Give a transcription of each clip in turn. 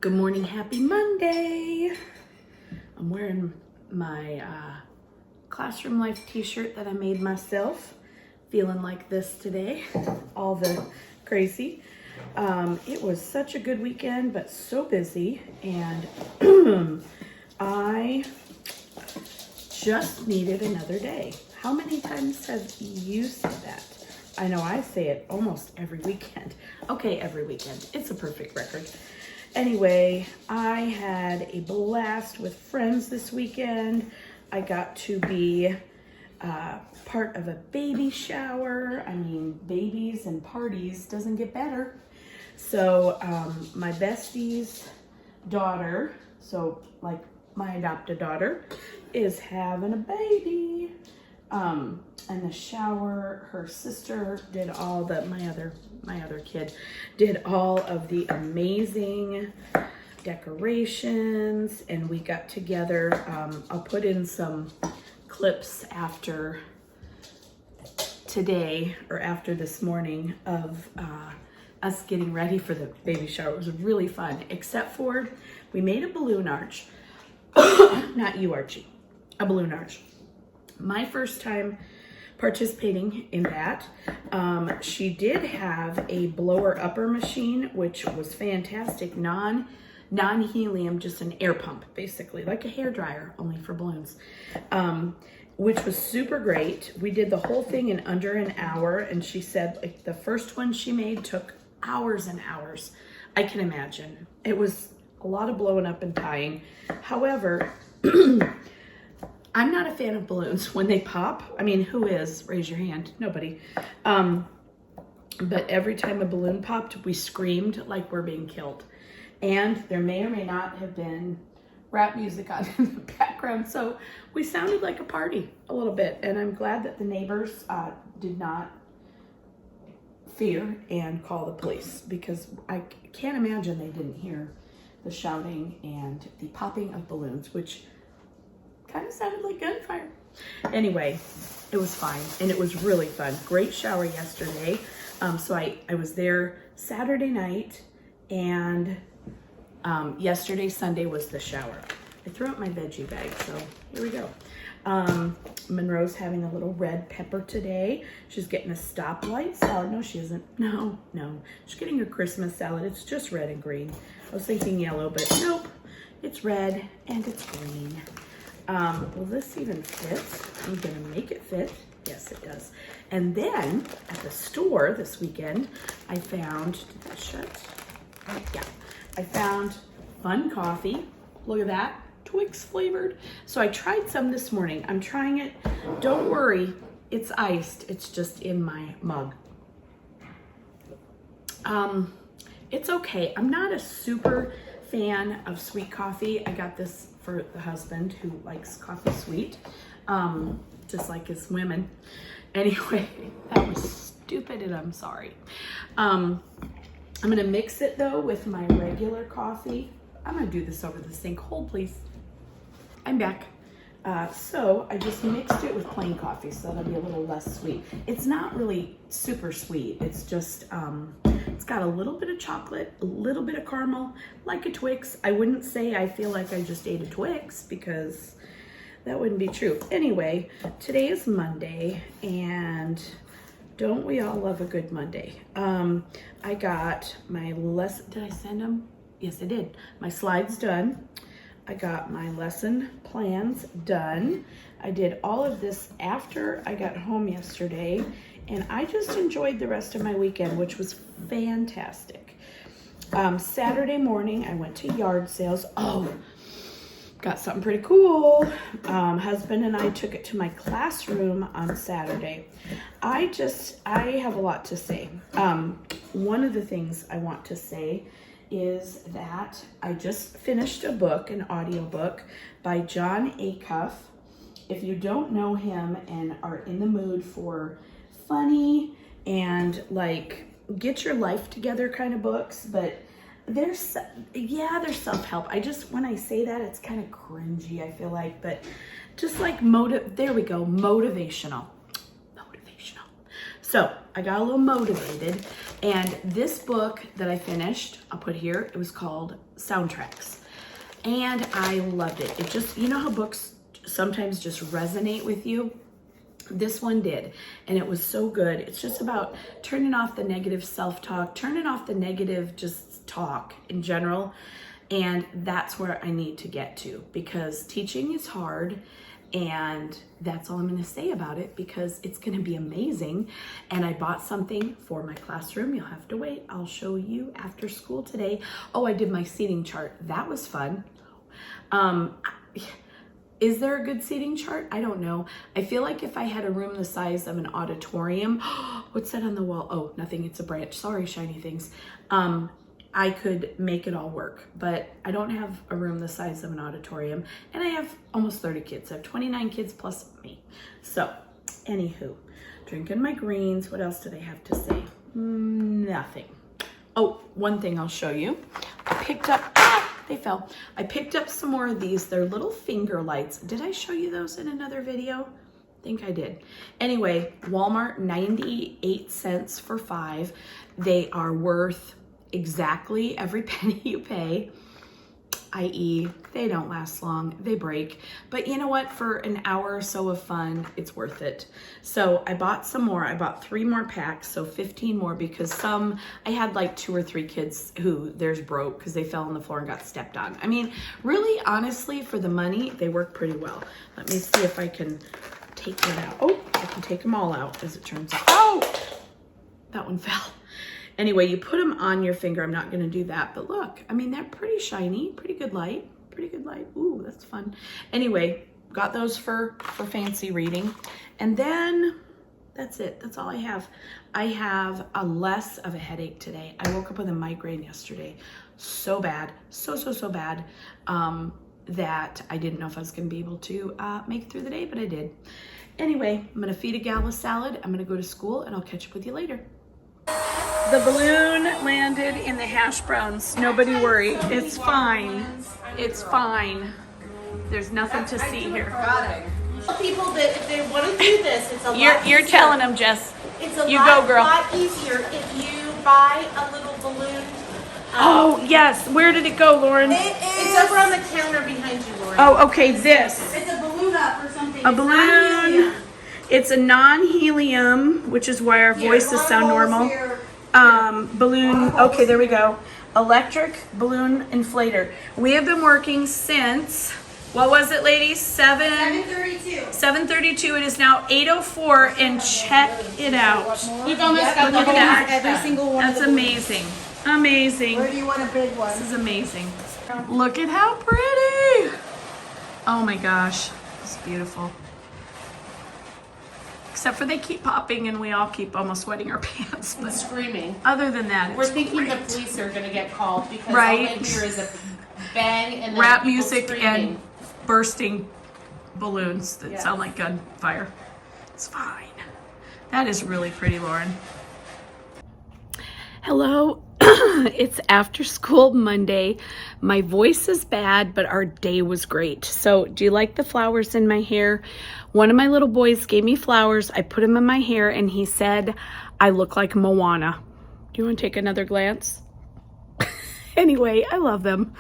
Good morning, happy Monday. I'm wearing my classroom life t-shirt that I made myself. Feeling like this today, all the crazy. It was such a good weekend, but so busy, and I just needed another day. How many times have you said that? I know I say it almost every weekend. Okay, every weekend. It's a perfect record. Anyway, I had a blast with friends this weekend. I got to be part of a baby shower. I mean, babies and parties doesn't get better. So my bestie's daughter, so like my adopted daughter, is having a baby. And the shower, her sister did all the, my other kid did all of the amazing decorations, and we got together. I'll put in some clips after today or after this morning of us getting ready for the baby shower. It was really fun, except for we made a balloon arch. Not you, Archie, a balloon arch. My first time participating in that. She did have a blower upper machine, which was fantastic. Non-helium, just an air pump, basically, like a hair dryer, only for balloons, which was super great. We did the whole thing in under an hour, and she said like the first one she made took hours and hours. I can imagine. It was a lot of blowing up and tying. However, I'm not a fan of balloons when they pop. I mean, who is? Raise your hand. Nobody. But every time a balloon popped, we screamed like we're being killed. And there may or may not have been rap music on in the background. So we sounded like a party a little bit. And I'm glad that the neighbors did not fear and call the police, because I can't imagine they didn't hear the shouting and the popping of balloons, which kind of sounded like gunfire. Anyway, it was fine, and it was really fun. Great shower yesterday. So I was there Saturday night, and yesterday, Sunday, was the shower. I threw out my veggie bag, so here we go. Monroe's having a little red pepper today. She's getting a stoplight salad. No, she isn't. No. She's getting a Christmas salad. It's just red and green. I was thinking yellow, but nope. It's red and it's green. Will this even fit? I'm gonna make it fit. Yes, it does. And then at the store this weekend, I found, did that shut? Yeah. I found Fun Coffee. Look at that, Twix flavored. So I tried some this morning. I'm trying it. Don't worry, it's iced. It's just in my mug. It's okay. I'm not a super fan of sweet coffee. I got this for the husband who likes coffee sweet, just like his women. Anyway, that was stupid and I'm sorry. I'm gonna mix it though with my regular coffee. I'm gonna do this over the sink. Hold please. I'm back. So I just mixed it with plain coffee, so that'll be a little less sweet. It's not really super sweet. It's just, it's got a little bit of chocolate, a little bit of caramel, like a Twix. I wouldn't say I feel like I just ate a Twix, because that wouldn't be true. Anyway, today is Monday, and don't we all love a good Monday? I got my lesson. Did I send them? Yes, I did. My slides done. I got my lesson plans done. I did all of this after I got home yesterday, and I just enjoyed the rest of my weekend, which was fantastic. Saturday morning, I went to yard sales. Oh, got something pretty cool. Husband and I took it to my classroom on Saturday. I have a lot to say. One of the things I want to say is that I just finished a book, an audiobook by John Acuff. If you don't know him and are in the mood for funny and like get your life together kind of books, but they're self-help. When I say that, it's kind of cringy, I feel like, but just like there we go, motivational. So I got a little motivated, and this book that I finished, I'll put here, it was called Soundtracks. And I loved it. It just, you know how books sometimes just resonate with you? This one did, and it was so good. It's just about turning off the negative self-talk, turning off the negative just talk in general, and that's where I need to get to, because teaching is hard, and that's all I'm going to say about it, because it's going to be amazing. And I bought something for my classroom. You'll have to wait. I'll show you after school today. Oh, I did my seating chart. That was fun. Is there a good seating chart? I don't know. I feel like if I had a room the size of an auditorium, what's that on the wall? Oh, nothing, it's a branch. Sorry, shiny things. I could make it all work, but I don't have a room the size of an auditorium, and I have almost 30 kids. I have 29 kids plus me. So, anywho, drinking my greens. What else did I have to say? Nothing. Oh, one thing I'll show you. I picked up, they fell. I picked up some more of these. They're little finger lights. Did I show you those in another video? I think I did. Anyway, Walmart, 98 cents for 5. They are worth exactly every penny you pay, i.e. they don't last long, they break. But you know what? For an hour or so of fun, it's worth it. So I bought some more. I bought 3 more packs, so 15 more, because I had like 2 or 3 kids who theirs broke because they fell on the floor and got stepped on. I mean, really, honestly, for the money, they work pretty well. Let me see if I can take one out. Oh, I can take them all out, as it turns out. Oh, that one fell. Anyway, you put them on your finger. I'm not going to do that, but look, I mean, they're pretty shiny, pretty good light, pretty good light. Ooh, that's fun. Anyway, got those for fancy reading. And then that's it. That's all I have. I have a less of a headache today. I woke up with a migraine yesterday. So bad, so bad, that I didn't know if I was going to be able to make it through the day, but I did. Anyway, I'm going to feed a gal a salad. I'm going to go to school, and I'll catch up with you later. The balloon landed in the hash browns. Nobody worry. It's fine. It's fine. There's nothing to see here. People that if they want to do this, it's a lot You're easier. telling them, Jess. It's a You lot, go, girl. lot easier if you buy a little balloon. Oh, yes. Where did it go, Lauren? It's over on the counter behind you, Lauren. Oh, okay, this. It's a balloon up or something. A balloon. It's a non-helium, which is why our voices sound normal. Balloon, okay, there we go. Electric balloon inflator. We have been working since, what was it, ladies? 7:32. 7:32. It is now 8:04, and check it out. We've almost got Look at that. every single one. That's amazing. Amazing. Where do you want a big one? This is amazing. Look at how pretty. Oh my gosh, it's beautiful. Except for they keep popping and we all keep almost wetting our pants. And screaming. Other than that, We're it's thinking great. the police are going to get called because Right. all they hear is a bang and then Rap people music screaming. and bursting balloons that Yes. sound like gunfire. It's fine. That is really pretty, Lauren. Hello. It's after school Monday. My voice is bad, but our day was great. So do you like the flowers in my hair? One of my little boys gave me flowers. I put them in my hair and he said, I look like Moana. Do you want to take another glance? Anyway, I love them.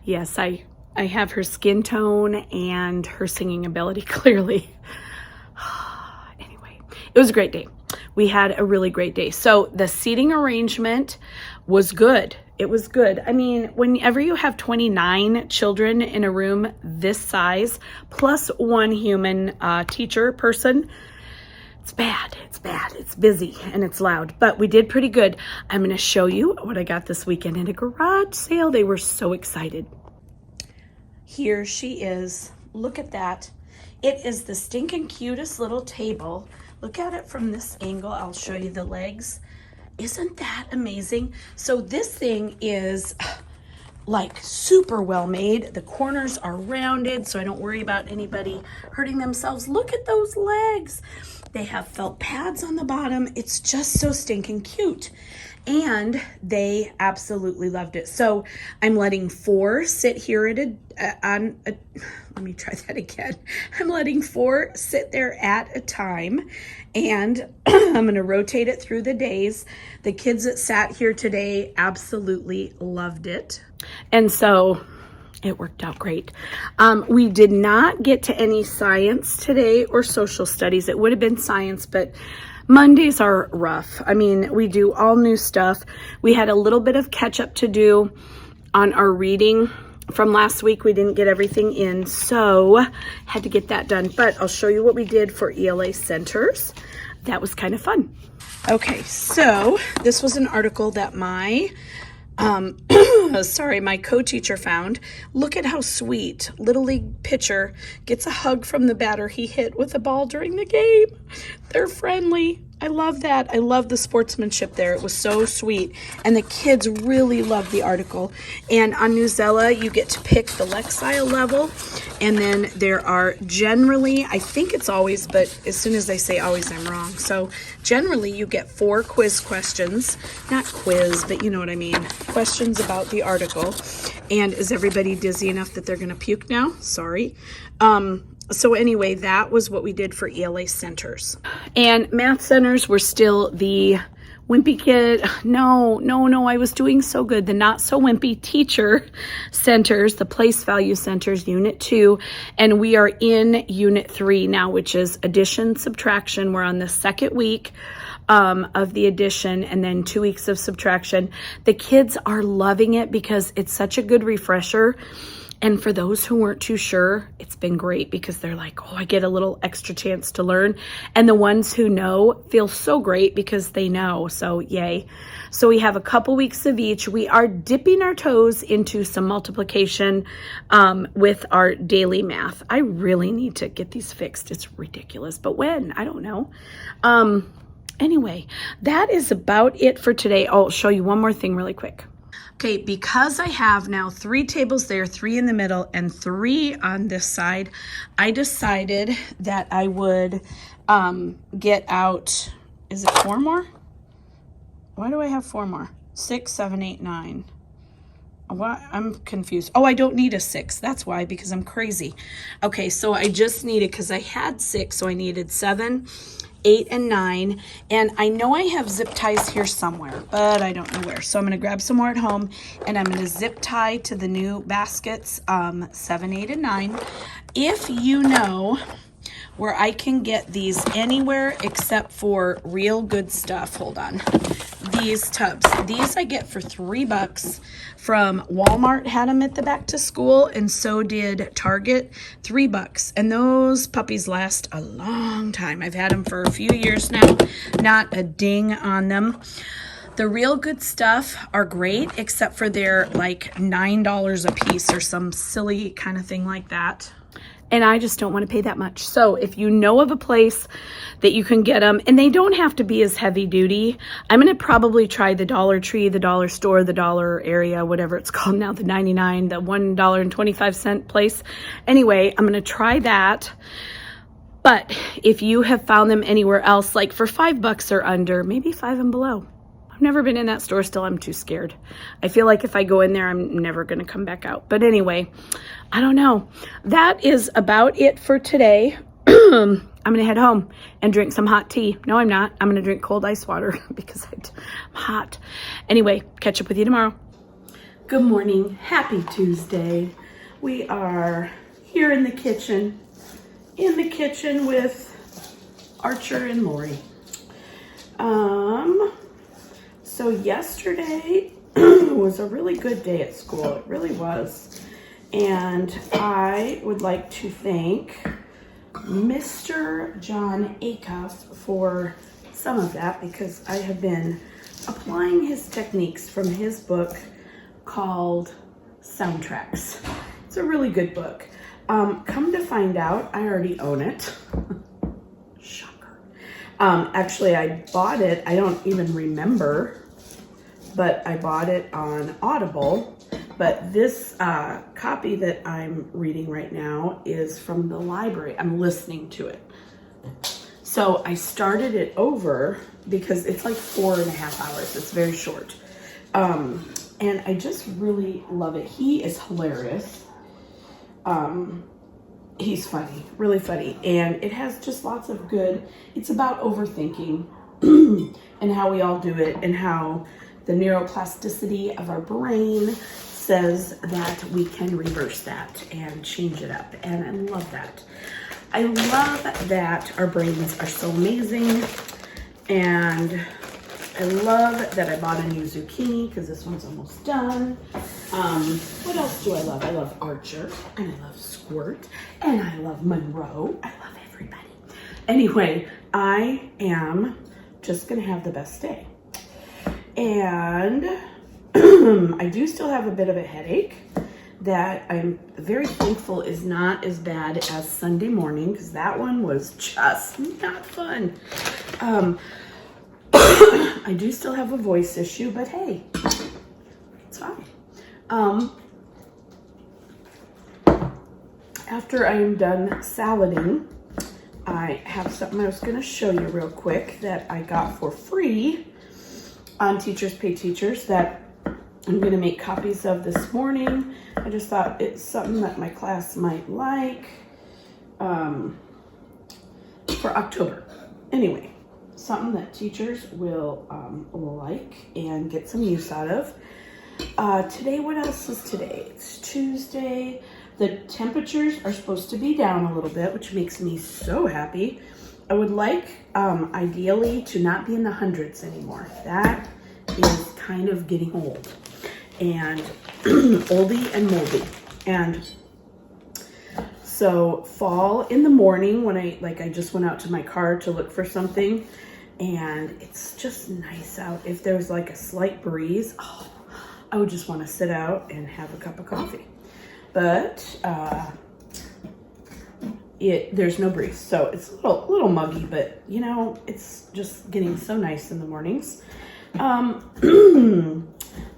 Yes, I have her skin tone and her singing ability, clearly. Anyway, it was a great day. We had a really great day. So the seating arrangement was good. It was good. I mean, whenever you have 29 children in a room this size, plus one human teacher person, it's bad. It's bad. It's busy and it's loud, but we did pretty good. I'm going to show you what I got this weekend in a garage sale. They were so excited. Here she is. Look at that. It is the stinking cutest little table. Look at it from this angle. I'll show you the legs. Isn't that amazing? So this thing is like super well made. The corners are rounded, so I don't worry about anybody hurting themselves. Look at those legs. They have felt pads on the bottom. It's just so stinking cute. And they absolutely loved it. So I'm letting 4 sit here let me try that again. I'm letting 4 sit there at a time, and I'm going to rotate it through the days. The kids that sat here today absolutely loved it. And so it worked out great. We did not get to any science today or social studies. It would have been science, but Mondays are rough. I mean, we do all new stuff. We had a little bit of catch up to do on our reading from last week. We didn't get everything in, so had to get that done. But I'll show you what we did for ELA centers. That was kind of fun. Okay, so this was an article that my my co-teacher found. Look at how sweet. Little League pitcher gets a hug from the batter he hit with the ball during the game. They're friendly. I love that. I love the sportsmanship there. It was so sweet. And the kids really loved the article. And on Newsella, you get to pick the Lexile level. And then there are generally, I think it's always, but as soon as I say always, I'm wrong. So generally, you get 4 quiz questions. Not quiz, but you know what I mean. Questions about the article. And is everybody dizzy enough that they're going to puke now? Sorry. So anyway, that was what we did for ELA centers. And math centers were still the wimpy kid. No, I was doing so good. The not so wimpy teacher centers, the place value centers, unit 2. And we are in unit 3 now, which is addition, subtraction. We're on the 2nd week of the addition, and then 2 weeks of subtraction. The kids are loving it because it's such a good refresher. And for those who weren't too sure, it's been great because they're like, oh, I get a little extra chance to learn. And the ones who know feel so great because they know. So yay. So we have a couple weeks of each. We are dipping our toes into some multiplication with our daily math. I really need to get these fixed. It's ridiculous. But when? I don't know. Anyway, that is about it for today. I'll show you one more thing really quick. Okay, because I have now 3 tables there, 3 in the middle, and 3 on this side, I decided that I would get out, is it 4 more? Why do I have 4 more? 6, 7, 8, 9. What? I'm confused. Oh, I don't need a 6. That's why, because I'm crazy. Okay, so I just needed, because I had 6, so I needed 7, 8, and 9, and I know I have zip ties here somewhere, but I don't know where. So I'm going to grab some more at home, and I'm going to zip tie to the new baskets, 7, 8, and 9. If you know where I can get these anywhere except for Real Good Stuff, hold on. These tubs. These I get for $3 from Walmart. Had them at the back to school, and so did Target. $3, and those puppies last a long time. I've had them for a few years now. Not a ding on them. The Real Good Stuff are great, except for they're like $9 a piece or some silly kind of thing like that. And I just don't want to pay that much. So if you know of a place that you can get them, and they don't have to be as heavy duty, I'm going to probably try the Dollar Tree, the dollar store, the dollar area, whatever it's called now, the 99, the $1.25 place. Anyway, I'm going to try that. But if you have found them anywhere else, like for $5 or under, maybe 5 and below. I've never been in that store still. I'm too scared. I feel like if I go in there, I'm never going to come back out. But anyway, I don't know. That is about it for today. I'm going to head home and drink some hot tea. No, I'm not. I'm going to drink cold ice water because I'm hot. Anyway, catch up with you tomorrow. Good morning. Happy Tuesday. We are here in the kitchen with Archer and Lori. So yesterday was a really good day at school. It really was. And I would like to thank Mr. John Acuff for some of that because I have been applying his techniques from his book called Soundtracks. It's a really good book. Come to find out, I already own it. Shocker. Actually, I bought it. I don't even remember, but I bought it on Audible. But this copy that I'm reading right now is from the library. I'm listening to it. So I started it over because it's like 4.5 hours. It's very short. And I just really love it. He is hilarious. He's funny, really funny. And it has just lots of good, it's about overthinking and how we all do it and how the neuroplasticity of our brain says that we can reverse that and change it up. And I love that. I love that our brains are so amazing. And I love that I bought a new zucchini because this one's almost done. What else do I love? I love Archer, and I love Squirt, and I love Monroe. I love everybody. Anyway, I am just gonna have the best day. And I do still have a bit of a headache that I'm very thankful is not as bad as Sunday morning, because that one was just not fun. I do still have a voice issue, but hey, it's fine. After I am done salading, I have something I was going to show you real quick that I got for free on Teachers Pay Teachers that I'm going to make copies of this morning. I just thought it's something that my class might like for October. Anyway, something that teachers will like and get some use out of. Today, what else is today? It's Tuesday. The temperatures are supposed to be down a little bit, which makes me so happy. I would like, ideally, to not be in the hundreds anymore. That is kind of getting old and oldie and moldy. And so fall in the morning when I just went out to my car to look for something, and it's just nice out. If there's like a slight breeze, I would just want to sit out and have a cup of coffee. But there's no breeze, so it's a little muggy, but you know, it's just getting so nice in the mornings.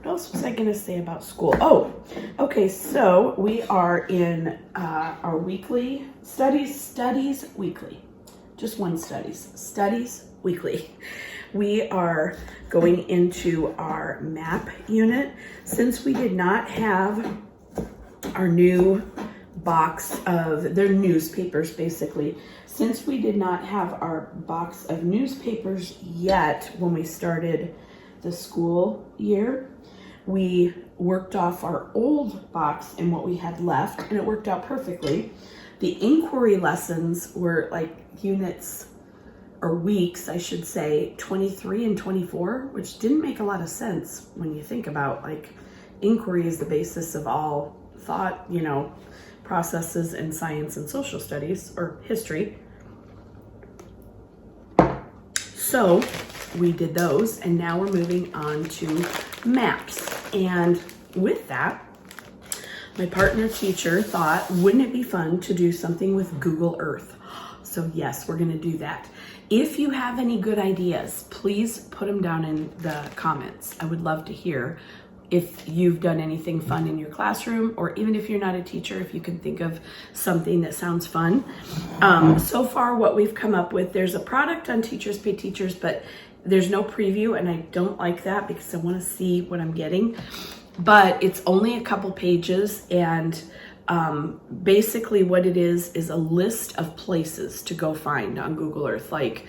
What else was I going to say about school? Oh, okay, so we are in our weekly studies weekly. Just one studies weekly. We are going into our map unit. Since we did not have our new box of, they're newspapers basically. Since we did not have our box of newspapers yet when we started the school year, we worked off our old box and what we had left, and it worked out perfectly. The inquiry lessons were like units, or weeks, I should say, 23 and 24, which didn't make a lot of sense when you think about, like, inquiry is the basis of all thought, you know, processes in science and social studies or history. So we did those, and now we're moving on to maps. And with that, my partner teacher thought, wouldn't it be fun to do something with Google Earth? So yes, we're gonna do that. If you have any good ideas, please put them down in the comments. I would love to hear if you've done anything fun in your classroom, or even if you're not a teacher, if you can think of something that sounds fun. So far what we've come up with, there's a product on Teachers Pay Teachers, but there's no preview, and I don't like that because I want to see what I'm getting. But it's only a couple pages, and basically what it is a list of places to go find on Google Earth, like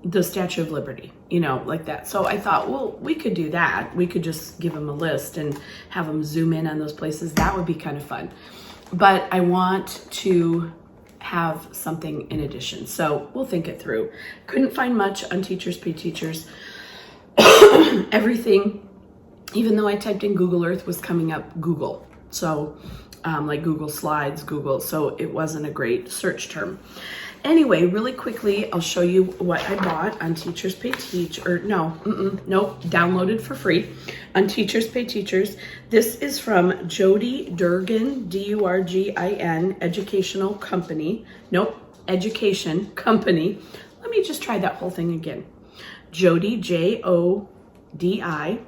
the Statue of Liberty, you know, like that. So I thought, well, we could do that. We could just give them a list and have them zoom in on those places. That would be kind of fun. But I want to have something in addition. So we'll think it through. Couldn't find much on Teachers Pay Teachers. Everything, even though I typed in Google Earth, was coming up Google. So like Google Slides, Google. So it wasn't a great search term. Anyway, really quickly, I'll show you what I bought on Teachers Pay Teachers, nope, downloaded for free on Teachers Pay Teachers. This is from Jody Durgin, D-U-R-G-I-N, Educational Company. Nope, Education Company. Let me just try that whole thing again. Jody, J-O-D-I,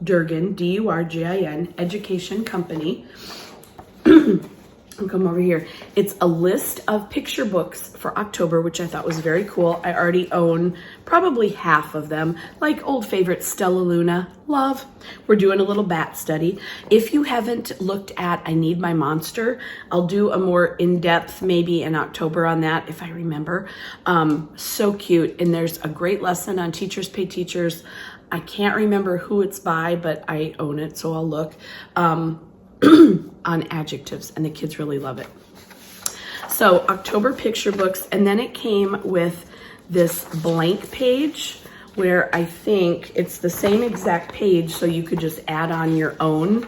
Durgin, D-U-R-G-I-N, Education Company. I'll come over here. It's a list of picture books for October, which I thought was very cool. I already own probably half of them, like old favorite Stella Luna, love. We're doing a little bat study. If you haven't looked at I Need My Monster, I'll do a more in-depth maybe in October on that if I remember. So cute, and there's a great lesson on Teachers Pay Teachers. I can't remember who it's by, but I own it, so I'll look. On adjectives, and the kids really love it. So October picture books, and then it came with this blank page where I think it's the same exact page, so you could just add on your own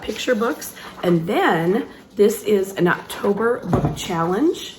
picture books. And then this is an October book challenge,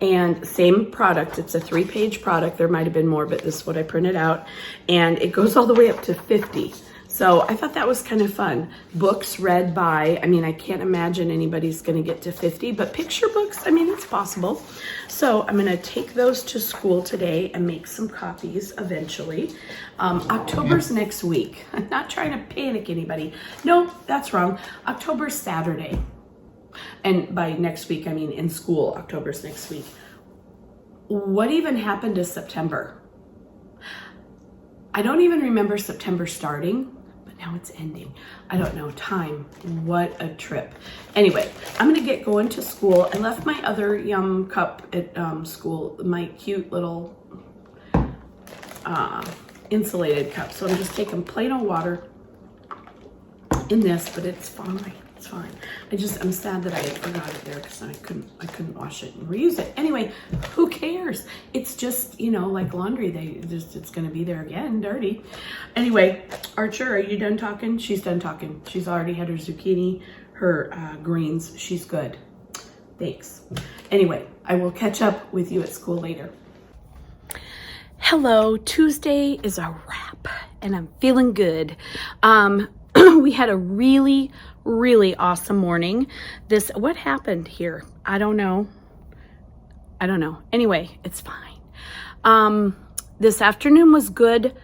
and same product. It's a 3-page product. There might have been more, but this is what I printed out, and it goes all the way up to 50. So I thought that was kind of fun. Books read by, I mean, I can't imagine anybody's going to get to 50, but picture books, I mean, it's possible. So I'm going to take those to school today and make some copies eventually. October's next week. I'm not trying to panic anybody. No, that's wrong. October's Saturday. And by next week, I mean in school. October's next week. What even happened to September? I don't even remember September starting. Now it's ending. I don't know. Time. What a trip. Anyway, I'm going to get going to school. I left my other Yum cup at school, my cute little insulated cup. So I'm just taking plain old water in this, but it's fine. It's fine. I'm sad that I forgot it there because I couldn't wash it and reuse it. Anyway, who cares? It's just, you know, like laundry. It's going to be there again, dirty. Anyway, Archer, are you done talking? She's done talking. She's already had her zucchini, her greens. She's good. Thanks. Anyway, I will catch up with you at school later. Hello, Tuesday is a wrap and I'm feeling good. We had a really awesome morning. What happened here? I don't know. Anyway, it's fine. This afternoon was good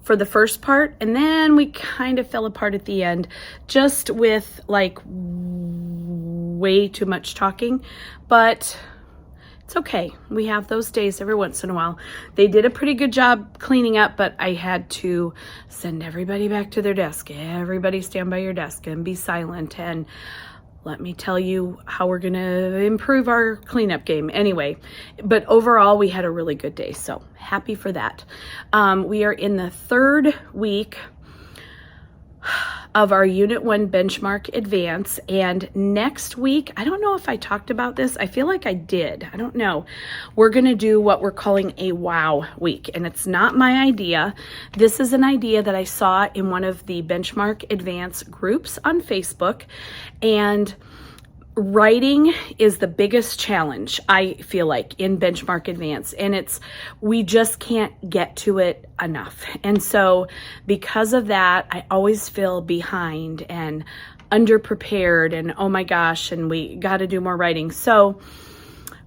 for the first part, and then we kind of fell apart at the end, just with like way too much talking, but it's okay. We have those days every once in a while. They did a pretty good job cleaning up, but I had to send everybody back to their desk. Everybody stand by your desk and be silent. And let me tell you how we're going to improve our cleanup game. Anyway, but overall, we had a really good day. So happy for that. We are in the 3rd week of our Unit 1 benchmark advance, and next week, I don't know if I talked about this. I feel like I did. I don't know. We're going to do what we're calling a wow week, and it's not my idea. This is an idea that I saw in one of the benchmark advance groups on Facebook, and writing is the biggest challenge, I feel like, in benchmark advance, and we just can't get to it enough. And so because of that, I always feel behind and underprepared and oh my gosh, and we got to do more writing. So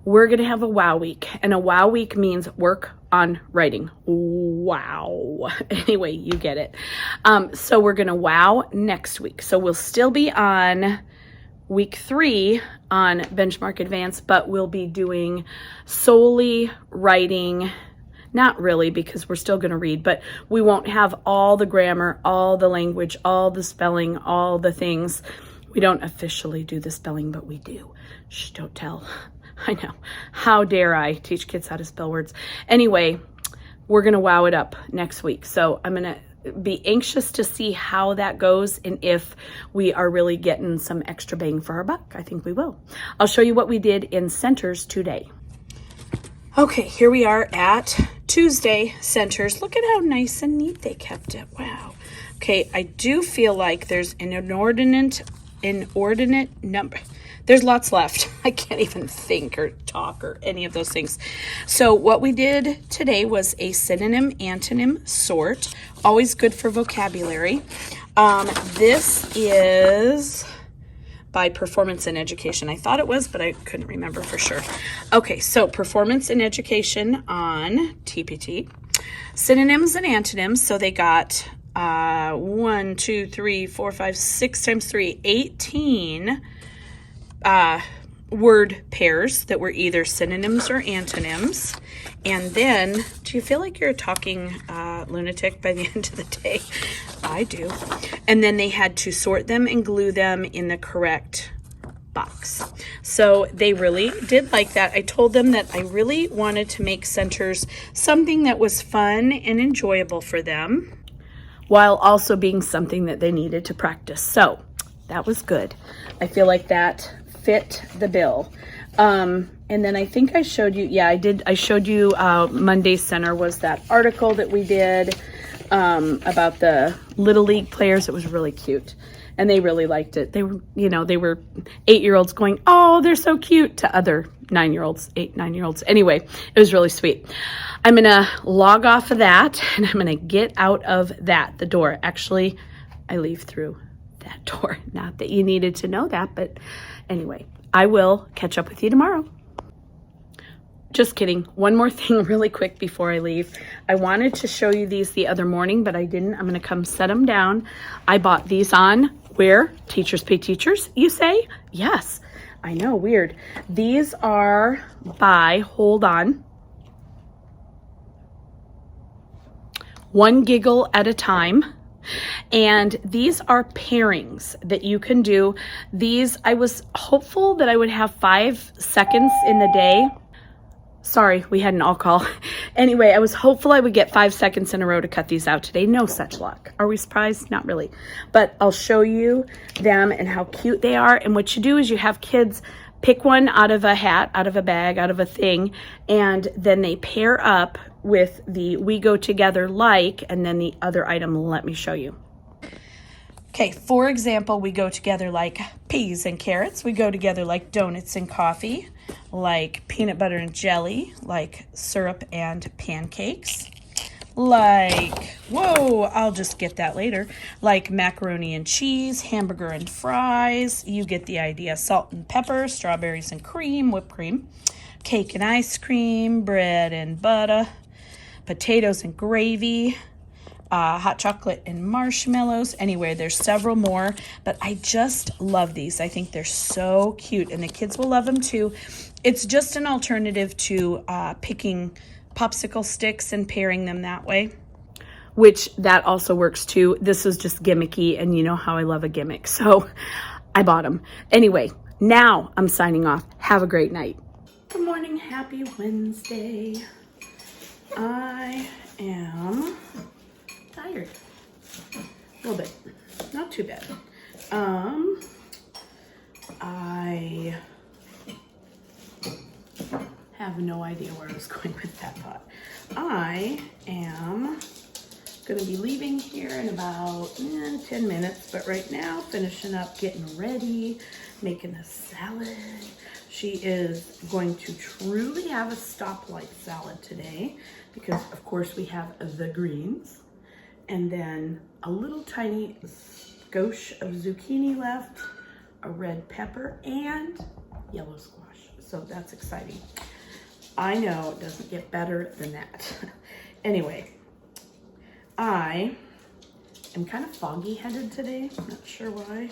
we're going to have a wow week, and a wow week means work on writing. Wow. Anyway, you get it. So we're going to wow next week. So we'll still be on week 3 on benchmark advance, but we'll be doing solely writing. Not really, because we're still going to read, but we won't have all the grammar, all the language, all the spelling, all the things. We don't officially do the spelling, but we do. Shh, don't tell. I know. How dare I teach kids how to spell words? Anyway, we're going to wow it up next week. So I'm going to be anxious to see how that goes and if we are really getting some extra bang for our buck. I think we will. I'll show you what we did in centers today. Okay, here we are at Tuesday centers. Look at how nice and neat they kept it. Wow. Okay, I do feel like there's an inordinate number. There's lots left. I can't even think or talk or any of those things. So what we did today was a synonym antonym sort. Always good for vocabulary. This is by Performance in Education. I thought it was, but I couldn't remember for sure. Okay, so Performance in Education on TPT. Synonyms and antonyms. So they got 1, 2, 3, 4, 5, 6 times 3, 18 word pairs that were either synonyms or antonyms. And then, do you feel like you're a talking lunatic by the end of the day? I do. And then they had to sort them and glue them in the correct box. So they really did like that. I told them that I really wanted to make centers something that was fun and enjoyable for them, while also being something that they needed to practice. So that was good. I feel like that fit the bill. And then I think I showed you, yeah, I did. I showed you Monday's center was that article that we did about the Little League players. It was really cute. And they really liked it. They were, you know, they were 8-year-olds going, oh, they're so cute, to other 9-year-olds, 8-9-year-olds. Anyway, it was really sweet. I'm going to log off of that, and I'm going to get out of that, the door. Actually, I leave through that door. Not that you needed to know that, but anyway, I will catch up with you tomorrow. Just kidding. One more thing really quick before I leave. I wanted to show you these the other morning, but I didn't. I'm going to come set them down. I bought these on where? Teachers Pay Teachers, you say? Yes. I know, weird. These are by, hold on, One Giggle at a Time. And these are pairings that you can do. These, I was hopeful that I would have 5 seconds in the day. Sorry, we had an all call. Anyway, I was hopeful I would get 5 seconds in a row to cut these out today. No such luck. Are we surprised? Not really. But I'll show you them and how cute they are. And what you do is you have kids pick one out of a hat, out of a bag, out of a thing, and then they pair up with the We Go Together Like, and then the other item. Let me show you. Okay, for example, we go together like peas and carrots. We go together like donuts and coffee, like peanut butter and jelly, like syrup and pancakes, like, whoa, I'll just get that later, like macaroni and cheese, hamburger and fries. You get the idea. Salt and pepper, strawberries and cream, whipped cream, cake and ice cream, bread and butter, potatoes and gravy, hot chocolate and marshmallows. Anyway, there's several more, but I just love these. I think they're so cute, and the kids will love them too. It's just an alternative to picking popsicle sticks and pairing them that way, which that also works too. This is just gimmicky, and you know how I love a gimmick, so I bought them. Anyway, now I'm signing off. Have a great night. Good morning. Happy Wednesday. I am tired. A little bit. Not too bad. I have no idea where I was going with that thought. I am going to be leaving here in about 10 minutes, but right now finishing up, getting ready, making a salad. She is going to truly have a stoplight salad today because, of course, we have the greens and then a little tiny gauche of zucchini left, a red pepper, and yellow squash. So that's exciting. I know it doesn't get better than that. Anyway, I am kind of foggy-headed today. Not sure why.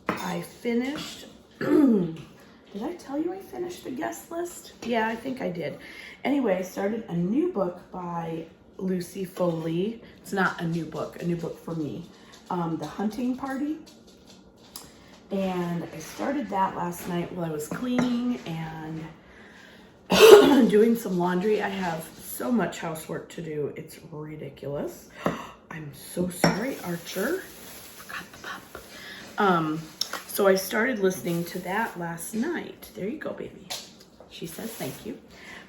I finished... Did I tell you I finished the guest list? Yeah, I think I did. Anyway, I started a new book by Lucy Foley. It's not a new book for me. The Hunting Party. And I started that last night while I was cleaning and doing some laundry. I have so much housework to do. It's ridiculous. I'm so sorry, Archer. Forgot the pup. So I started listening to that last night. There you go, baby. She says thank you.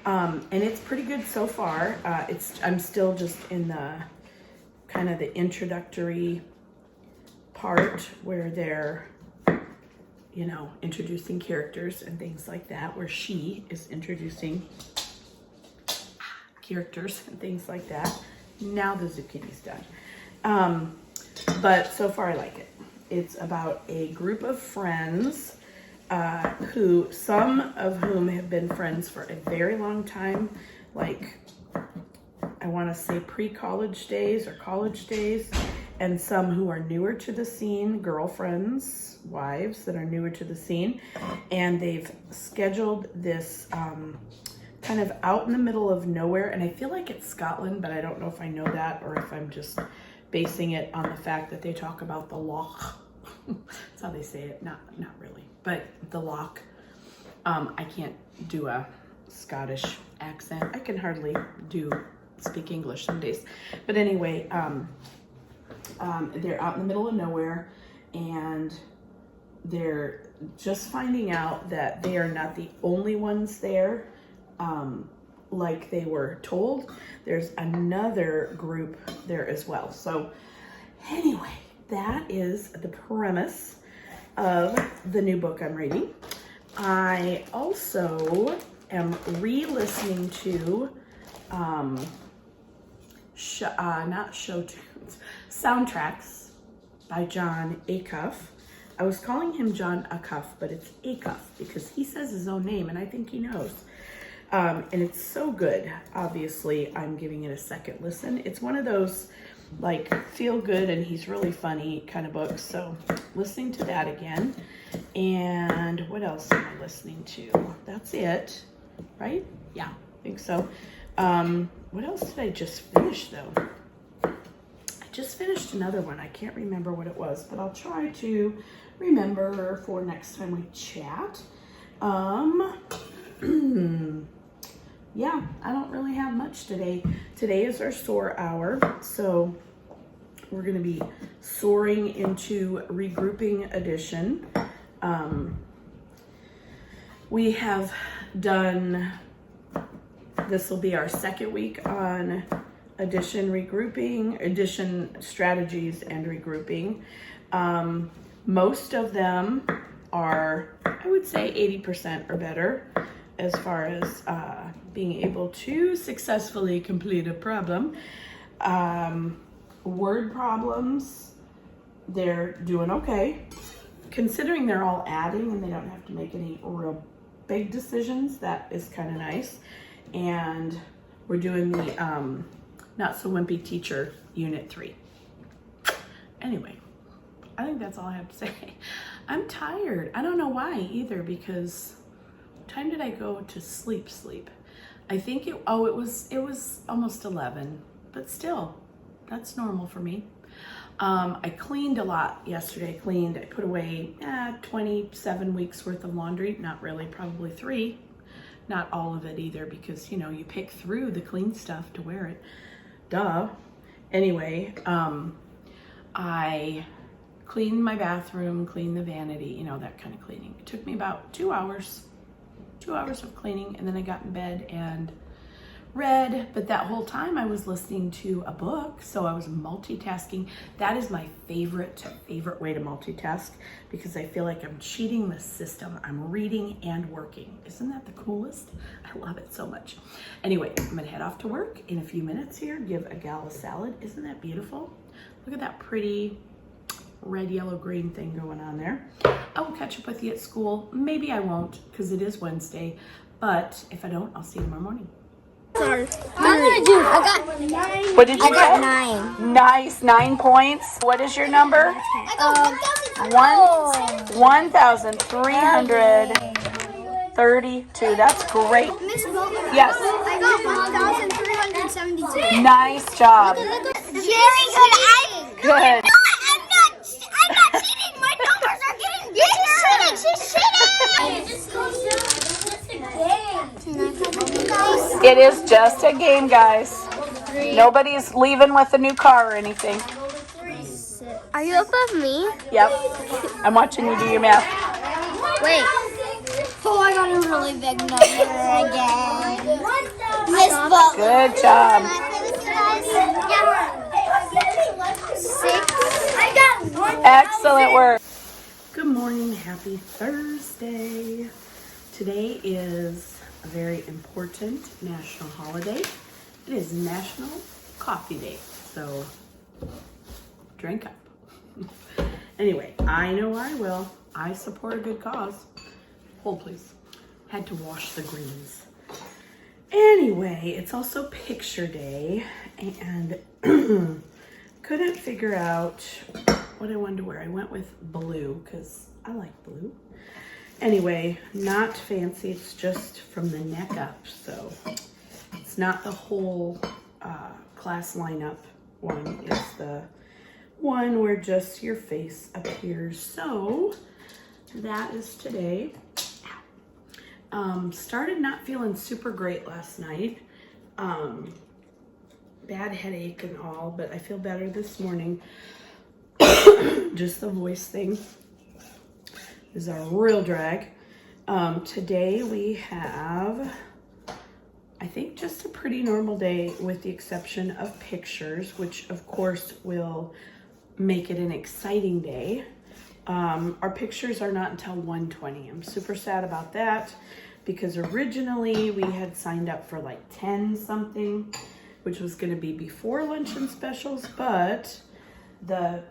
And it's pretty good so far. I'm still just in the kind of the introductory part where they're, you know, introducing characters and things like that, where she is introducing characters and things like that. Now the zucchini's done. But so far I like it. It's about a group of friends who, some of whom have been friends for a very long time, like I want to say pre-college days or college days, and some who are newer to the scene, girlfriends, wives that are newer to the scene. And they've scheduled this kind of out in the middle of nowhere. And I feel like it's Scotland, but I don't know if I know that or if I'm just basing it on the fact that they talk about the loch. That's how they say it. Not really, but the loch. I can't do a Scottish accent. I can hardly speak English some days. But anyway, they're out in the middle of nowhere, and they're just finding out that they are not the only ones there, like they were told. There's another group there as well. So anyway, that is the premise of the new book I'm reading. I also am re-listening to soundtracks by John Acuff. I was calling him John Acuff, but it's Acuff because he says his own name, and I think he knows. And it's so good. Obviously, I'm giving it a second listen. It's one of those like feel good and he's really funny kind of books. So listening to that again. And what else am I listening to? That's it, right? Yeah, I think so. What else did I just finish though? I just finished another one. I can't remember what it was, but I'll try to remember for next time we chat. Yeah, I don't really have much today. Today is our soar hour, so we're going to be soaring into regrouping edition. We have done, this will be our second week on addition regrouping, addition strategies and regrouping. Most of them are, I would say 80% or better as far as being able to successfully complete a problem. Word problems, they're doing okay. Considering they're all adding and they don't have to make any real big decisions, that is kind of nice. And we're doing the Not So Wimpy Teacher Unit 3. Anyway, I think that's all I have to say. I'm tired. I don't know why either, because what time did I go to sleep? I think it was almost 11, but still, that's normal for me. I cleaned a lot yesterday. I put away 27 weeks worth of laundry. Not really, probably 3. Not all of it either, because you know, you pick through the clean stuff to wear it. Duh. Anyway, I cleaned my bathroom, cleaned the vanity, you know, that kind of cleaning. It took me about 2 hours. 2 hours of cleaning, and then I got in bed and read, but that whole time I was listening to a book, so I was multitasking. That is my favorite way to multitask, because I feel like I'm cheating the system. I'm reading and working. Isn't that the coolest? I love it so much. Anyway, I'm gonna head off to work in a few minutes here, give a gal a salad. Isn't that beautiful? Look at that pretty red, yellow, green thing going on there. I will catch up with you at school. Maybe I won't, because it is Wednesday, but if I don't, I'll see you tomorrow morning. I'm gonna do. I got 9. What did you get? 9. Nice, 9 points. What is your number? 1,332. That's great. Miss Bowman. Yes. I got 1,372. Nice job. Very good. Good. I'm not cheating. My numbers are getting bigger. She's cheating. It is just a game, guys. Nobody's leaving with a new car or anything. Are you above me? Yep. I'm watching you do your math. Wait. Oh, I got a really big number again. Miss Bowman. Good job. 6. I got 1. Excellent work. Good morning. Happy Thursday. Today is a very important national holiday. It is National Coffee Day, so drink up. Anyway, I know I will. I support a good cause. Hold, please. Had to wash the greens. Anyway, it's also picture day, and couldn't figure out what I wanted to wear. I went with blue because I like blue. Anyway, not fancy. It's just from the neck up, so it's not the whole class lineup one. It's the one where just your face appears. So that is today. Started not feeling super great last night. Bad headache and all, but I feel better this morning. Just the voice thing is a real drag. Today we have, I think, just a pretty normal day with the exception of pictures, which of course will make it an exciting day. Our pictures are not until 1:20. I'm super sad about that because originally we had signed up for like 10 something, which was going to be before luncheon specials, but the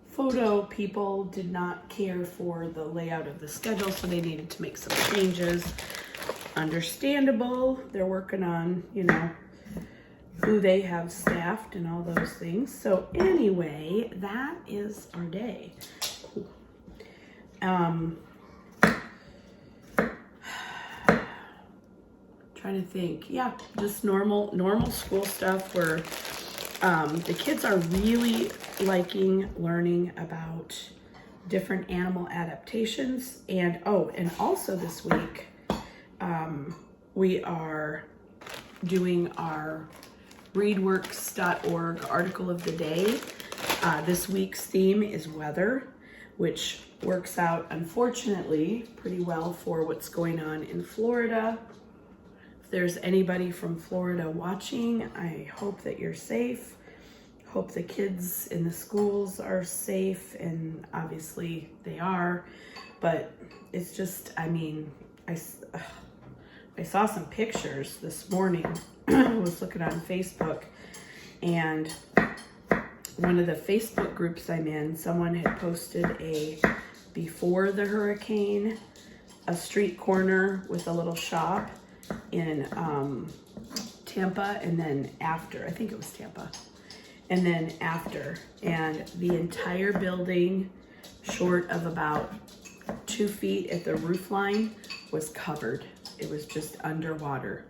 photo people did not care for the layout of the schedule, so they needed to make some changes. Understandable. They're working on, you know, who they have staffed and all those things. So anyway, that is our day. Trying to think. Yeah, just normal school stuff where the kids are really liking learning about different animal adaptations. And also this week, we are doing our readworks.org article of the day. This week's theme is weather, which works out, unfortunately, pretty well for what's going on in Florida. If there's anybody from Florida watching, I hope that you're safe. Hope the kids in the schools are safe, and obviously they are. But it's just, I mean, I saw some pictures this morning. I was looking on Facebook, and one of the Facebook groups I'm in, someone had posted a before the hurricane, a street corner with a little shop in Tampa, and then after, I think it was Tampa, and then after, and the entire building, short of about 2 feet at the roof line, was covered. It was just underwater,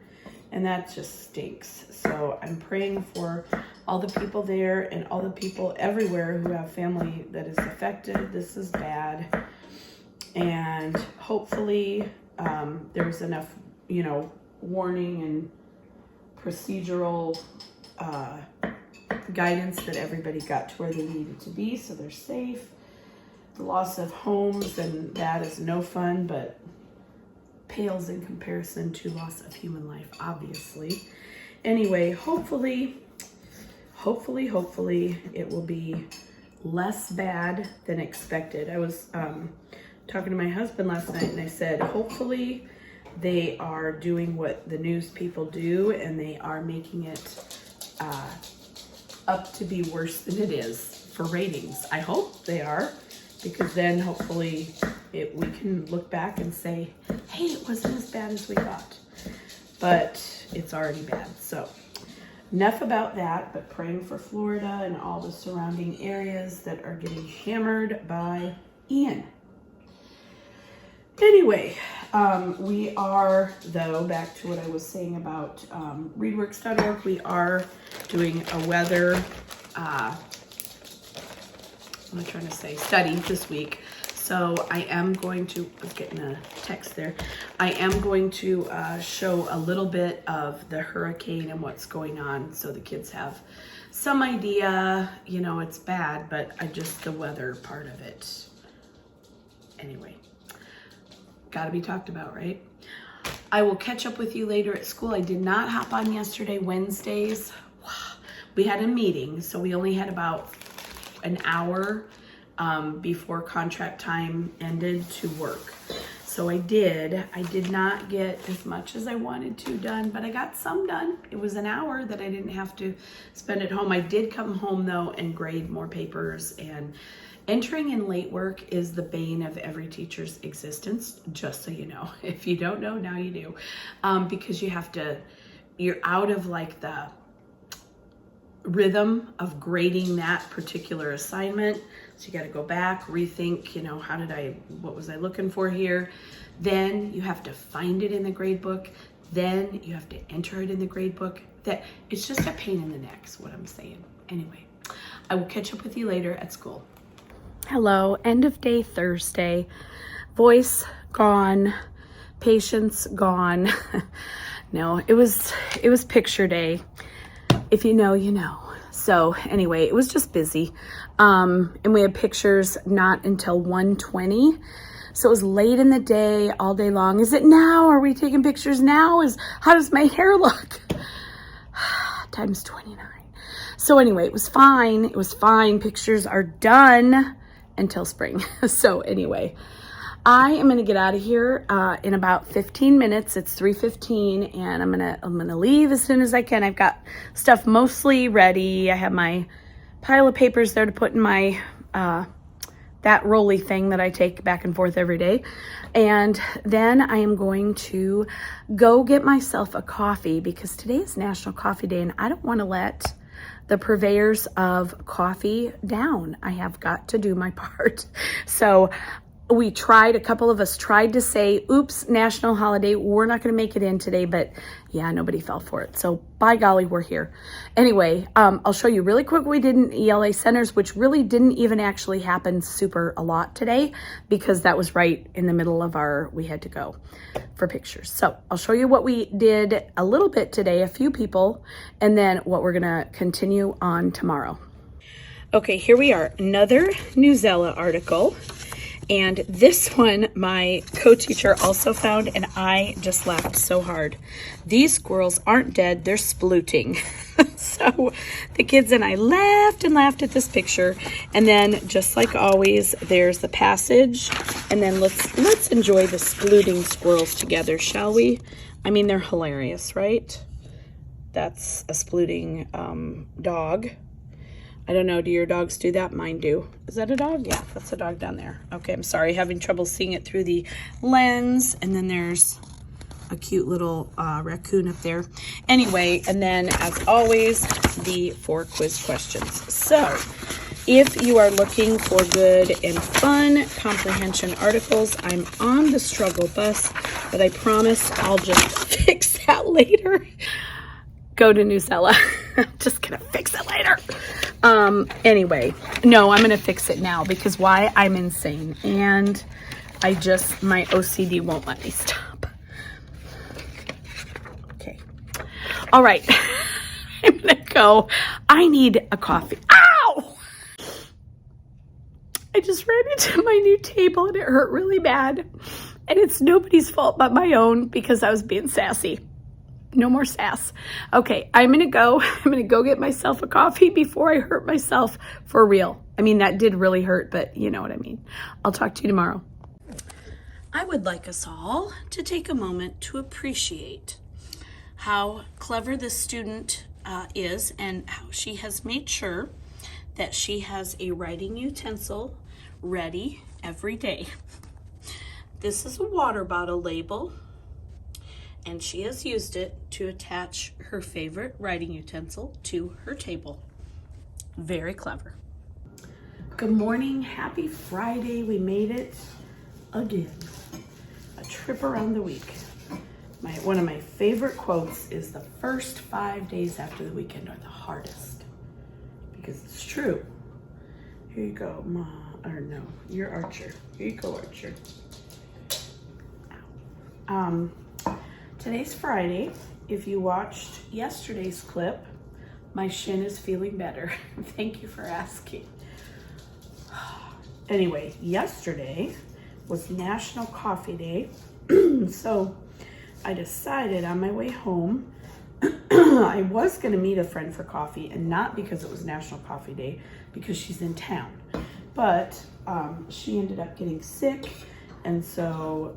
and that just stinks. So I'm praying for all the people there and all the people everywhere who have family that is affected. This is bad, and hopefully there's enough, you know, warning and procedural guidance that everybody got to where they needed to be, so they're safe. The loss of homes and that is no fun, but pales in comparison to loss of human life, obviously. Anyway, hopefully it will be less bad than expected. I was talking to my husband last night, and I said, hopefully they are doing what the news people do, and they are making it up to be worse than it is for ratings. I hope they are, because then hopefully we can look back and say, hey, it wasn't as bad as we thought. But it's already bad. So enough about that, but praying for Florida and all the surrounding areas that are getting hammered by Ian. Anyway, we are, though, back to what I was saying about readworks.org, we are doing a weather, study this week. So I am going to, I was getting a text there, I am going to show a little bit of the hurricane and what's going on so the kids have some idea. You know, it's bad, but the weather part of it. Anyway, gotta be talked about, right? I will catch up with you later at school. I did not hop on yesterday. Wednesdays, we had a meeting, so we only had about an hour before contract time ended to work. So I did not get as much as I wanted to done, but I got some done. It was an hour that I didn't have to spend at home. I did come home though and grade more papers, and entering in late work is the bane of every teacher's existence, just so you know. If you don't know, now you do. Because you're out of like the rhythm of grading that particular assignment. So you got to go back, rethink, you know, what was I looking for here? Then you have to find it in the grade book. Then you have to enter it in the grade book. That it's just a pain in the neck is what I'm saying. Anyway, I will catch up with you later at school. Hello, end of day Thursday. Voice gone, patience gone. No, it was picture day. If you know, you know. So anyway, it was just busy. And we had pictures not until 1:20. So it was late in the day, all day long. Is it now? Are we taking pictures now? How does my hair look? Times 29. So anyway, it was fine. It was fine. Pictures are done until spring. So anyway, I am gonna get out of here in about 15 minutes. It's 3:15, and I'm gonna leave as soon as I can. I've got stuff mostly ready. I have my pile of papers there to put in my that rolly thing that I take back and forth every day. And then I am going to go get myself a coffee because today is National Coffee Day, and I don't want to let the purveyors of coffee down. I have got to do my part. So a couple of us tried to say, oops, national holiday, we're not going to make it in today, but yeah, nobody fell for it. So by golly, we're here. Anyway, I'll show you really quick what we did in ELA Centers, which really didn't even actually happen a lot today because that was right in the middle of we had to go for pictures. So I'll show you what we did a little bit today, a few people, and then what we're going to continue on tomorrow. Okay, here we are, another Newsella article. And this one, my co-teacher also found, and I just laughed so hard. These squirrels aren't dead, they're splooting. So the kids and I laughed and laughed at this picture. And then, just like always, there's the passage. And then let's enjoy the splooting squirrels together, shall we? I mean, they're hilarious, right? That's a splooting dog. I don't know, do your dogs do that? Mine do. Is that a dog? Yeah, that's a dog down there. Okay, I'm sorry, having trouble seeing it through the lens. And then there's a cute little raccoon up there. Anyway, and then as always, the 4 quiz questions. So if you are looking for good and fun comprehension articles, I'm on the struggle bus, but I promise I'll just fix that later. Go to Newsella. Just gonna fix it later. Anyway, no, I'm gonna fix it now because why? I'm insane and my OCD won't let me stop. Okay. All right. I'm gonna go. I need a coffee. Ow! I just ran into my new table and it hurt really bad. And it's nobody's fault but my own because I was being sassy. No more sass. Okay, I'm gonna go get myself a coffee before I hurt myself for real. I mean, that did really hurt, but you know what I mean. I'll talk to you tomorrow. I would like us all to take a moment to appreciate how clever this student is and how she has made sure that she has a writing utensil ready every day. This is a water bottle label, and she has used it to attach her favorite writing utensil to her table. Very clever. Good morning, happy Friday. We made it again. A trip around the week. One of my favorite quotes is the first 5 days after the weekend are the hardest. Because it's true. Here you go, Ma. Or no, you're Archer. Here you go, Archer. Today's Friday. If you watched yesterday's clip, my shin is feeling better. Thank you for asking. Anyway, yesterday was National Coffee Day. So I decided on my way home, I was going to meet a friend for coffee, and not because it was National Coffee Day, because she's in town. But she ended up getting sick, and so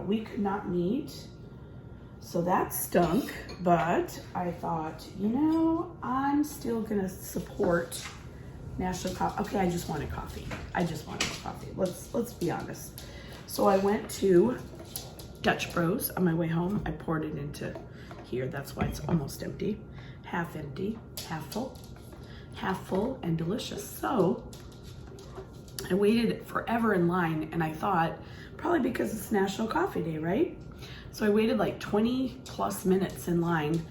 we could not meet. So that stunk, but I thought, you know, I'm still gonna support National Coffee. Okay, I just wanted coffee. Let's be honest. So I went to Dutch Bros on my way home. I poured it into here. That's why it's almost empty. Half empty, half full. half full and delicious. So I waited forever in line, and I thought, probably because it's National Coffee Day, right? So I waited like 20 plus minutes in line.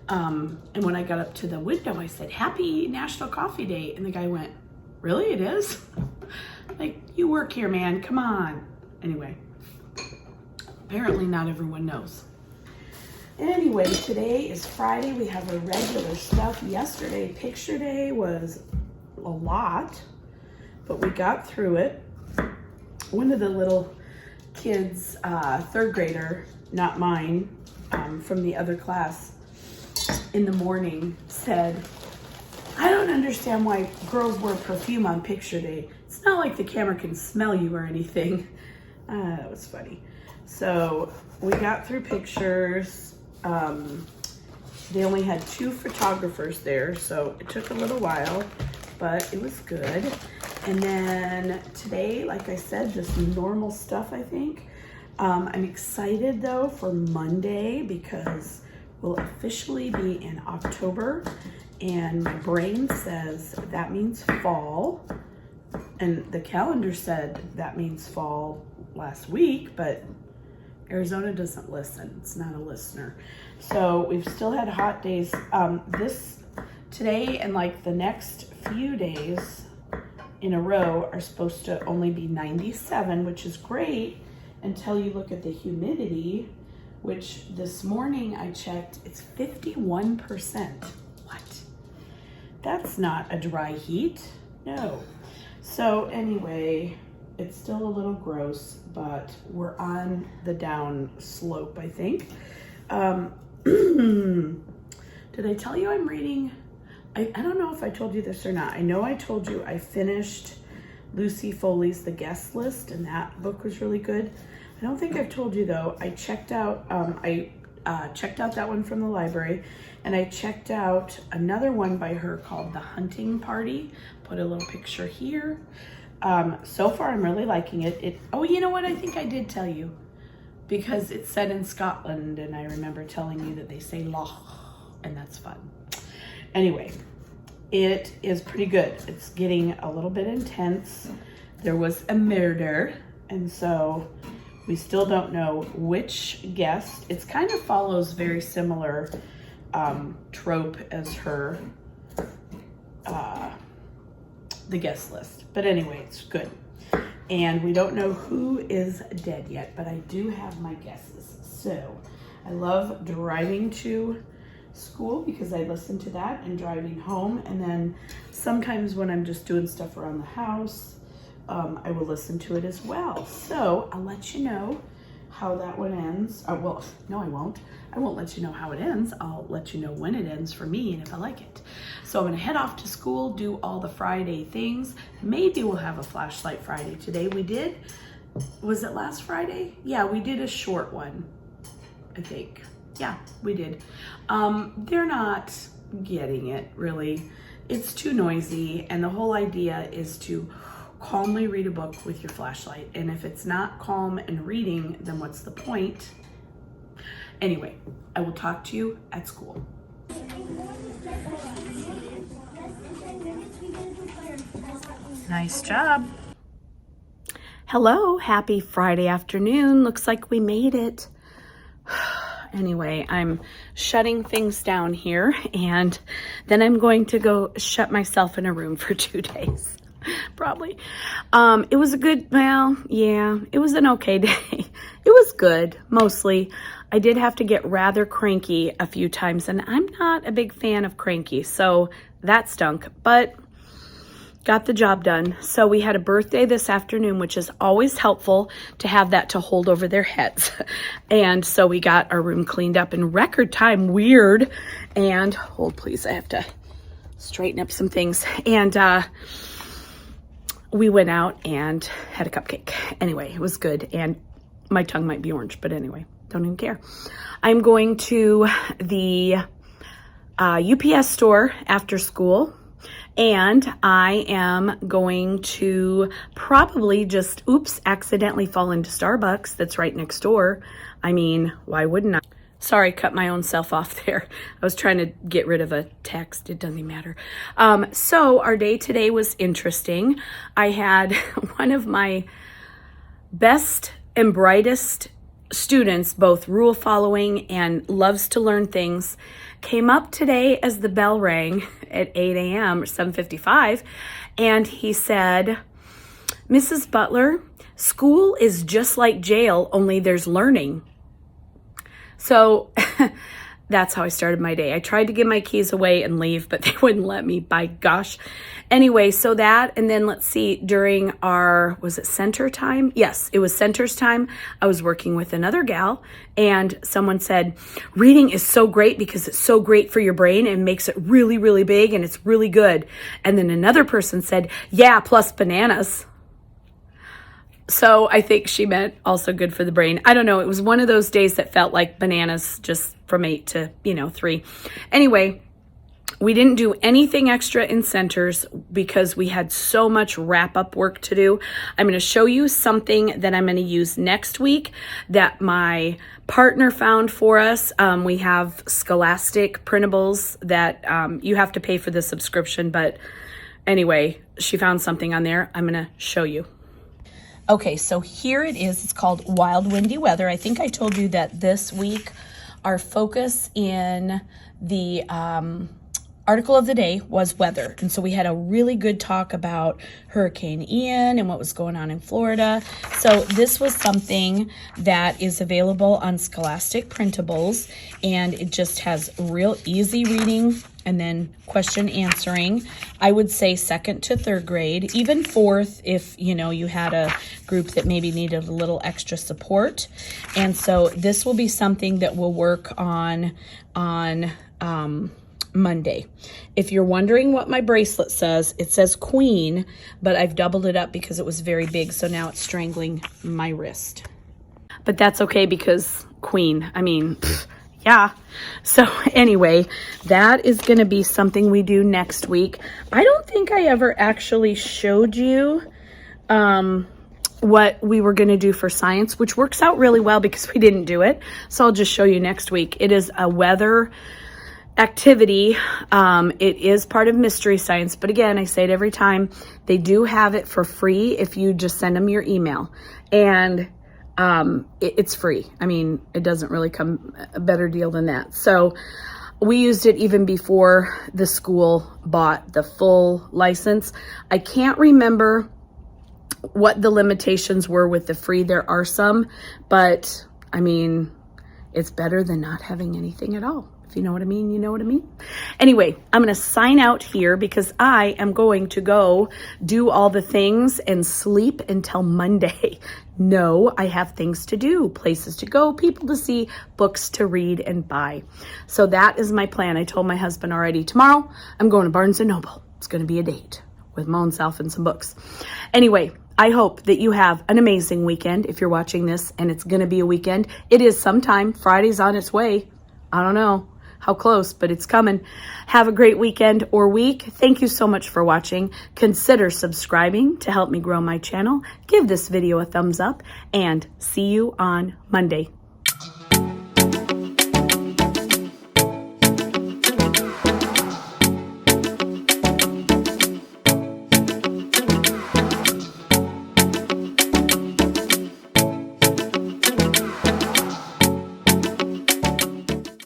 And when I got up to the window, I said, "Happy National Coffee Day." And the guy went, "Really, it is?" Like, you work here, man, come on. Anyway, apparently not everyone knows. Anyway, today is Friday. We have our regular stuff. Yesterday, picture day, was a lot, but we got through it. One of the little kids, third grader, not mine, from the other class, in the morning said, "I don't understand why girls wear perfume on picture day. It's not like the camera can smell you or anything." That was funny. So we got through pictures. They only had 2 photographers there, so it took a little while, but it was good. And then today, like I said, just normal stuff, I think. I'm excited though for Monday because we'll officially be in October, and my brain says that means fall, and the calendar said that means fall last week, but Arizona doesn't listen. It's not a listener. So we've still had hot days. Today and like the next few days in a row are supposed to only be 97, which is great until you look at the humidity, which this morning I checked, it's 51%. What? That's not a dry heat. No. So anyway, it's still a little gross, but we're on the down slope, I think. Did I tell you I'm reading? I don't know if I told you this or not. I know I told you I finished Lucy Foley's The Guest List, and that book was really good. I don't think I've told you though, I checked out, checked out that one from the library, and I checked out another one by her called The Hunting Party. Put a little picture here. So far I'm really liking it. Oh, you know what? I think I did tell you, because it's set in Scotland, and I remember telling you that they say loch, and that's fun. Anyway, it is pretty good. It's getting a little bit intense. There was a murder, and so we still don't know which guest. It kind of follows very similar trope as her The Guest List. But anyway, it's good. And we don't know who is dead yet, but I do have my guesses. So I love driving to school because I listen to that, and driving home. And then sometimes when I'm just doing stuff around the house, I will listen to it as well. So I'll let you know how that one ends. Well, no, I won't. I won't let you know how it ends. I'll let you know when it ends for me and if I like it. So I'm gonna head off to school, do all the Friday things. Maybe we'll have a flashlight Friday today. We did, was it last Friday? Yeah, we did a short one, I think. Yeah, we did. They're not getting it really. It's too noisy, and the whole idea is to calmly read a book with your flashlight. And if it's not calm and reading, then what's the point? Anyway, I will talk to you at school. Nice job. Hello, happy Friday afternoon. Looks like we made it. Anyway, I'm shutting things down here, and then I'm going to go shut myself in a room for 2 days. Probably. It was a good, well, yeah, it was an okay day. It was good, mostly. I did have to get rather cranky a few times, and I'm not a big fan of cranky, so that stunk, but got the job done. So we had a birthday this afternoon, which is always helpful to have that to hold over their heads. And so we got our room cleaned up in record time, weird. And hold please, I have to straighten up some things. And we went out and had a cupcake. Anyway, it was good. And my tongue might be orange, but anyway, don't even care. I'm going to the UPS store after school. And I am going to probably just, accidentally fall into Starbucks that's right next door. I mean, why wouldn't I? Sorry, cut my own self off there. I was trying to get rid of a text. It doesn't matter. So our day today was interesting. I had one of my best and brightest students, both rule following and loves to learn things, came up today as the bell rang at 8 a.m. or 7:55, and he said, "Mrs. Butler, school is just like jail, only there's learning." So that's how I started my day. I tried to give my keys away and leave, but they wouldn't let me, by gosh. Anyway, so that, and then let's see, during our, was it center time? Yes, it was center's time. I was working with another gal, and someone said, reading is so great because it's so great for your brain and makes it really, really big and it's really good. And then another person said, yeah, plus bananas. So I think she meant also good for the brain. I don't know. It was one of those days that felt like bananas just from 8 to, 3. Anyway, we didn't do anything extra in centers because we had so much wrap-up work to do. I'm going to show you something that I'm going to use next week that my partner found for us. We have Scholastic printables that you have to pay for the subscription. But anyway, she found something on there. I'm going to show you. Okay, so here it is. It's called Wild Windy Weather. I think I told you that this week our focus in the article of the day was weather. And so we had a really good talk about Hurricane Ian and what was going on in Florida. So this was something that is available on Scholastic printables, and it just has real easy reading and then question answering. I would say 2nd to 3rd grade, even 4th if you had a group that maybe needed a little extra support. And so this will be something that we'll work on Monday. If you're wondering what my bracelet says, it says Queen, but I've doubled it up because it was very big, so now it's strangling my wrist. But that's okay because Queen, yeah. So anyway, that is going to be something we do next week. I don't think I ever actually showed you what we were going to do for science, which works out really well because we didn't do it. So I'll just show you next week. It is a weather activity. It is part of mystery science, but again, I say it every time, they do have it for free if you just send them your email, and it's free. It doesn't really come a better deal than that. So we used it even before the school bought the full license. I can't remember what the limitations were with the free. There are some, but it's better than not having anything at all. If you know what I mean, you know what I mean. Anyway, I'm going to sign out here because I am going to go do all the things and sleep until Monday. No, I have things to do, places to go, people to see, books to read and buy. So that is my plan. I told my husband already, tomorrow I'm going to Barnes & Noble. It's going to be a date with my own self and some books. Anyway, I hope that you have an amazing weekend if you're watching this and it's going to be a weekend. It is sometime. Friday's on its way. I don't know how close, but it's coming. Have a great weekend or week. Thank you so much for watching. Consider subscribing to help me grow my channel. Give this video a thumbs up and see you on Monday.